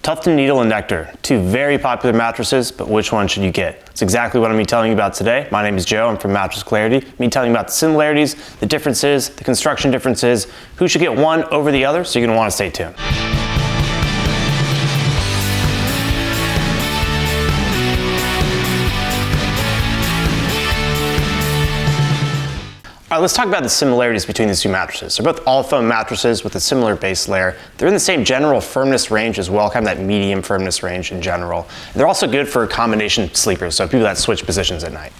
Tuft Needle and Nectar, two very popular mattresses, but which one should you get? That's exactly what I'm going to be telling you about today. My name is Joe, I'm from Mattress Clarity. I'm going to be telling you about the similarities, the differences, the construction differences, who should get one over the other, so you're going to want to stay tuned. All right, let's talk about the similarities between these two mattresses. They're both all foam mattresses with a similar base layer. They're in the same general firmness range as well, kind of that medium firmness range in general. And they're also good for combination sleepers, so people that switch positions at night.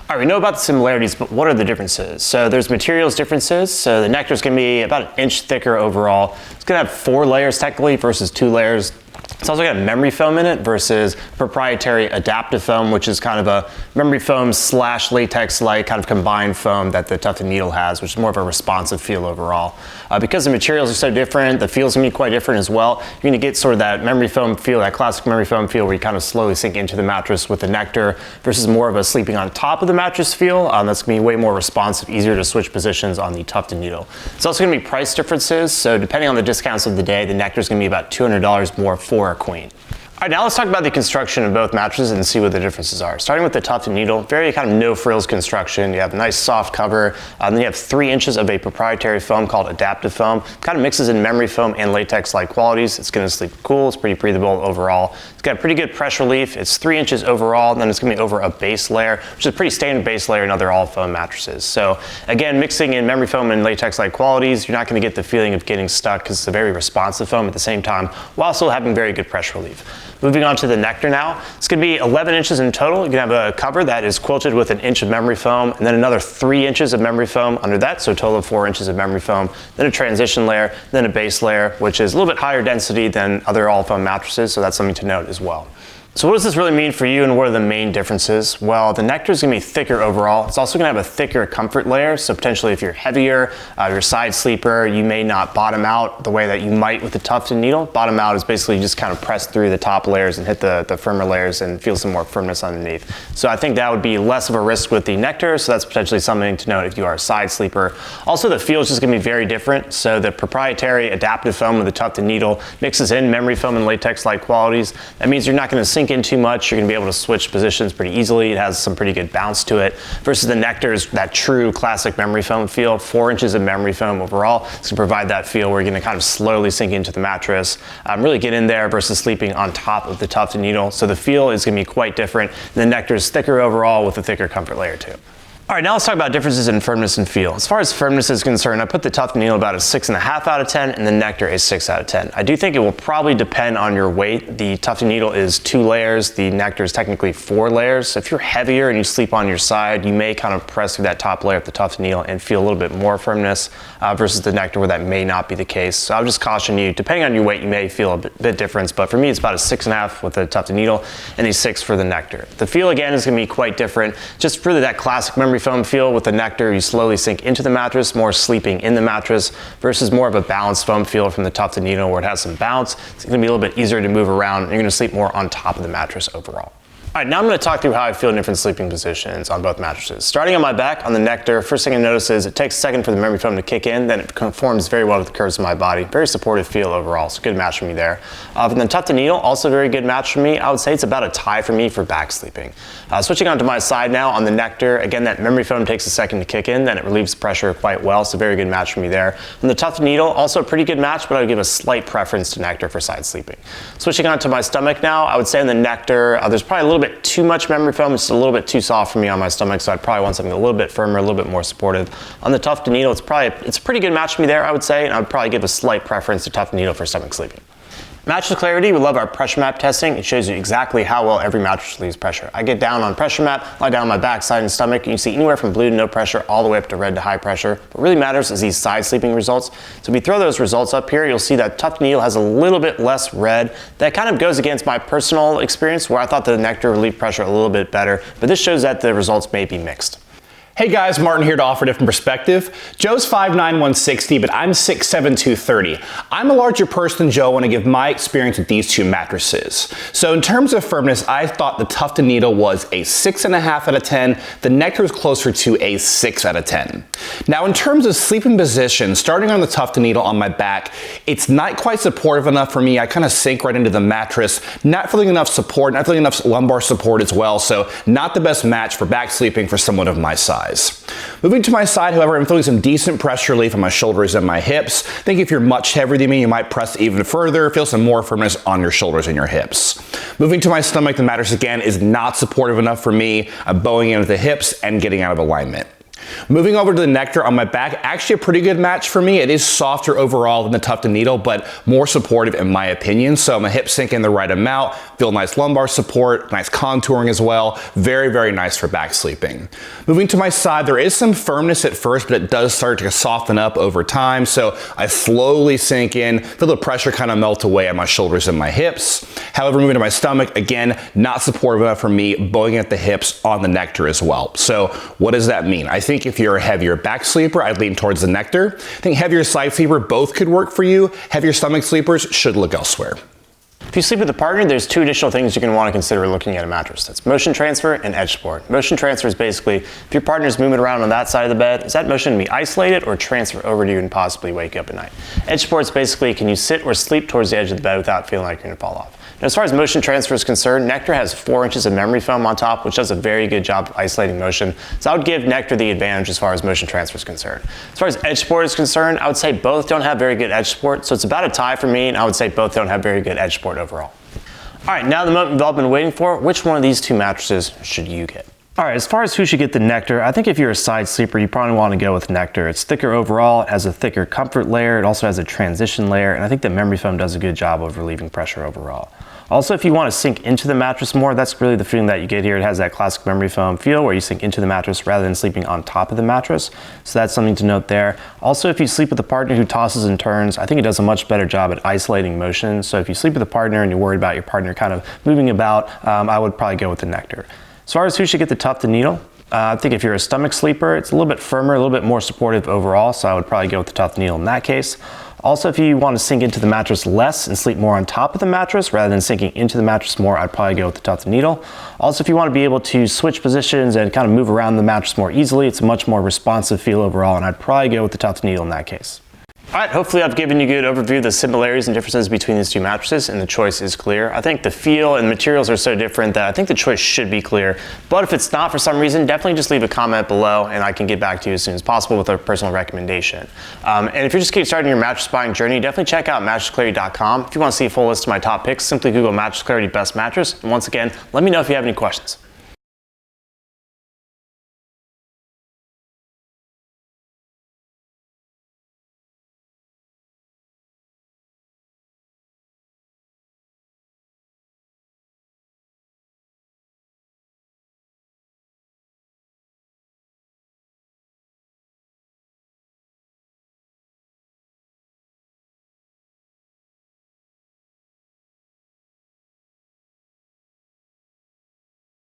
All right, we know about the similarities, but what are the differences? So there's materials differences. So the Nectar's gonna be about an inch thicker overall. It's gonna have 4 layers technically versus 2 layers. It's also got memory foam in it versus proprietary adaptive foam, which is kind of a memory foam / latex-like kind of combined foam that the Tuft Needle has, which is more of a responsive feel overall. Because the materials are so different, the feel's gonna be quite different as well. You're gonna get sort of that memory foam feel, that classic memory foam feel where you kind of slowly sink into the mattress with the Nectar versus more of a sleeping on top of the mattress feel. That's gonna be way more responsive, easier to switch positions on the Tuft Needle. It's also gonna be price differences. So depending on the discounts of the day, the Nectar's gonna be about $200 more for a queen. All right, now let's talk about the construction of both mattresses and see what the differences are. Starting with the Tuft Needle, very kind of no frills construction. You have a nice soft cover, then you have 3 inches of a proprietary foam called adaptive foam. Kind of mixes in memory foam and latex-like qualities. It's gonna sleep cool, it's pretty breathable overall. It's got pretty good pressure relief. It's 3 inches overall, and then it's gonna be over a base layer, which is a pretty standard base layer in other all foam mattresses. So again, mixing in memory foam and latex-like qualities, you're not gonna get the feeling of getting stuck because it's a very responsive foam at the same time, while still having very good pressure relief. Moving on to the Nectar now. It's gonna be 11 inches in total. You can have a cover that is quilted with an inch of memory foam and then another 3 inches of memory foam under that, so a total of 4 inches of memory foam, then a transition layer, then a base layer, which is a little bit higher density than other all foam mattresses, so that's something to note as well. So what does this really mean for you and what are the main differences? Well, the Nectar is gonna be thicker overall. It's also gonna have a thicker comfort layer. So potentially if you're heavier, you're a side sleeper, you may not bottom out the way that you might with the Tuft Needle. Bottom out is basically just kind of press through the top layers and hit the firmer layers and feel some more firmness underneath. So I think that would be less of a risk with the Nectar. So that's potentially something to note if you are a side sleeper. Also the feel is just gonna be very different. So the proprietary adaptive foam with the Tuft Needle mixes in memory foam and latex-like qualities. That means you're not gonna sink in too much. You're gonna be able to switch positions pretty easily. It has some pretty good bounce to it. Versus the Nectar is that true classic memory foam feel. 4 inches of memory foam overall. It's gonna provide that feel where you're gonna kind of slowly sink into the mattress, really get in there versus sleeping on top of the Tuft Needle. So the feel is gonna be quite different. The Nectar is thicker overall with a thicker comfort layer too. All right, now let's talk about differences in firmness and feel. As far as firmness is concerned, I put the Tuft Needle about a 6.5 out of 10 and the Nectar a 6 out of 10. I do think it will probably depend on your weight. The Tuft Needle is 2 layers, the Nectar is technically 4 layers. So if you're heavier and you sleep on your side, you may kind of press through that top layer of the Tuft Needle and feel a little bit more firmness versus the Nectar where that may not be the case. So I'll just caution you, depending on your weight, you may feel a bit difference, but for me it's about a 6.5 with the Tuft Needle and a 6 for the Nectar. The feel again is gonna be quite different. Just really that classic memory foam feel with the Nectar, you slowly sink into the mattress, more sleeping in the mattress versus more of a balanced foam feel from the Tuft Needle where it has some bounce. It's gonna be a little bit easier to move around and you're gonna sleep more on top of the mattress overall. All right, now I'm gonna talk through how I feel in different sleeping positions on both mattresses. Starting on my back on the Nectar, first thing I notice is it takes a second for the memory foam to kick in, then it conforms very well to the curves of my body. Very supportive feel overall, so good match for me there. And then Tuft Needle, also very good match for me. I would say it's about a tie for me for back sleeping. Switching onto my side now on the Nectar, again, that memory foam takes a second to kick in, then it relieves pressure quite well, so very good match for me there. And the Tuft Needle, also a pretty good match, but I would give a slight preference to Nectar for side sleeping. Switching onto my stomach now, I would say on the Nectar, there's probably a little bit too much memory foam. It's a little bit too soft for me on my stomach, so I'd probably want something a little bit firmer, a little bit more supportive. On the Tuft Needle, it's a pretty good match for me there, I would say, and I would probably give a slight preference to Tuft Needle for stomach sleeping. Mattress Clarity, we love our pressure map testing. It shows you exactly how well every mattress leaves pressure. I get down on pressure map, lie down on my back, side, and stomach, and you see anywhere from blue to no pressure all the way up to red to high pressure. What really matters is these side sleeping results. So if we throw those results up here, you'll see that Tuft Needle has a little bit less red. That kind of goes against my personal experience where I thought the Nectar relieved pressure a little bit better, but this shows that the results may be mixed. Hey guys, Martin here to offer a different perspective. Joe's 5'9", 160, but I'm 6'7", 230. I'm a larger person than Joe. I want to give my experience with these two mattresses. So in terms of firmness, I thought the Tuft Needle was a 6.5 out of 10. The Nectar is closer to a 6 out of 10. Now in terms of sleeping position, starting on the Tuft Needle on my back, it's not quite supportive enough for me. I kind of sink right into the mattress, not feeling enough support, not feeling enough lumbar support as well, so not the best match for back sleeping for someone of my size. Moving to my side, however, I'm feeling some decent pressure relief on my shoulders and my hips. I think if you're much heavier than me, you might press even further, feel some more firmness on your shoulders and your hips. Moving to my stomach, the mattress again is not supportive enough for me. I'm bowing in at the hips and getting out of alignment. Moving over to the Nectar on my back, actually a pretty good match for me. It is softer overall than the Tuft Needle, but more supportive in my opinion. So my hips sink in the right amount, feel nice lumbar support, nice contouring as well. Very, very nice for back sleeping. Moving to my side, there is some firmness at first, but it does start to soften up over time. So I slowly sink in, feel the pressure kind of melt away on my shoulders and my hips. However, moving to my stomach, again, not supportive enough for me, bowing at the hips on the Nectar as well. So what does that mean? I think if you're a heavier back sleeper, I'd lean towards the Nectar. I think heavier side sleeper, both could work for you. Heavier stomach sleepers should look elsewhere. If you sleep with a partner, there's two additional things you're going to want to consider looking at a mattress. That's motion transfer and edge support. Motion transfer is basically if your partner's moving around on that side of the bed, is that motion going to be isolated or transfer over to you and possibly wake you up at night? Edge support is basically can you sit or sleep towards the edge of the bed without feeling like you're going to fall off. Now, as far as motion transfer is concerned, Nectar has 4 inches of memory foam on top, which does a very good job of isolating motion. So I would give Nectar the advantage as far as motion transfer is concerned. As far as edge support is concerned, I would say both don't have very good edge support. So it's about a tie for me, and I would say both don't have very good edge support overall. All right, now the moment we've all been waiting for, which one of these two mattresses should you get? All right, as far as who should get the Nectar, I think if you're a side sleeper, you probably want to go with Nectar. It's thicker overall, it has a thicker comfort layer, it also has a transition layer, and I think the memory foam does a good job of relieving pressure overall. Also, if you want to sink into the mattress more, that's really the feeling that you get here. It has that classic memory foam feel where you sink into the mattress rather than sleeping on top of the mattress. So that's something to note there. Also, if you sleep with a partner who tosses and turns, I think it does a much better job at isolating motion. So if you sleep with a partner and you're worried about your partner kind of moving about, I would probably go with the Nectar. As far as who should get the Tuft Needle, I think if you're a stomach sleeper, it's a little bit firmer, a little bit more supportive overall, so I would probably go with the Tuft Needle in that case. Also, if you want to sink into the mattress less and sleep more on top of the mattress rather than sinking into the mattress more, I'd probably go with the Tuft Needle. Also, if you want to be able to switch positions and kind of move around the mattress more easily, it's a much more responsive feel overall, and I'd probably go with the Tuft Needle in that case. All right, hopefully I've given you a good overview of the similarities and differences between these two mattresses, and the choice is clear. I think the feel and materials are so different that I think the choice should be clear. But if it's not for some reason, definitely just leave a comment below and I can get back to you as soon as possible with a personal recommendation. And if you're just getting started in your mattress buying journey, definitely check out mattressclarity.com. If you want to see a full list of my top picks, simply Google Mattress Clarity Best Mattress. And once again, let me know if you have any questions.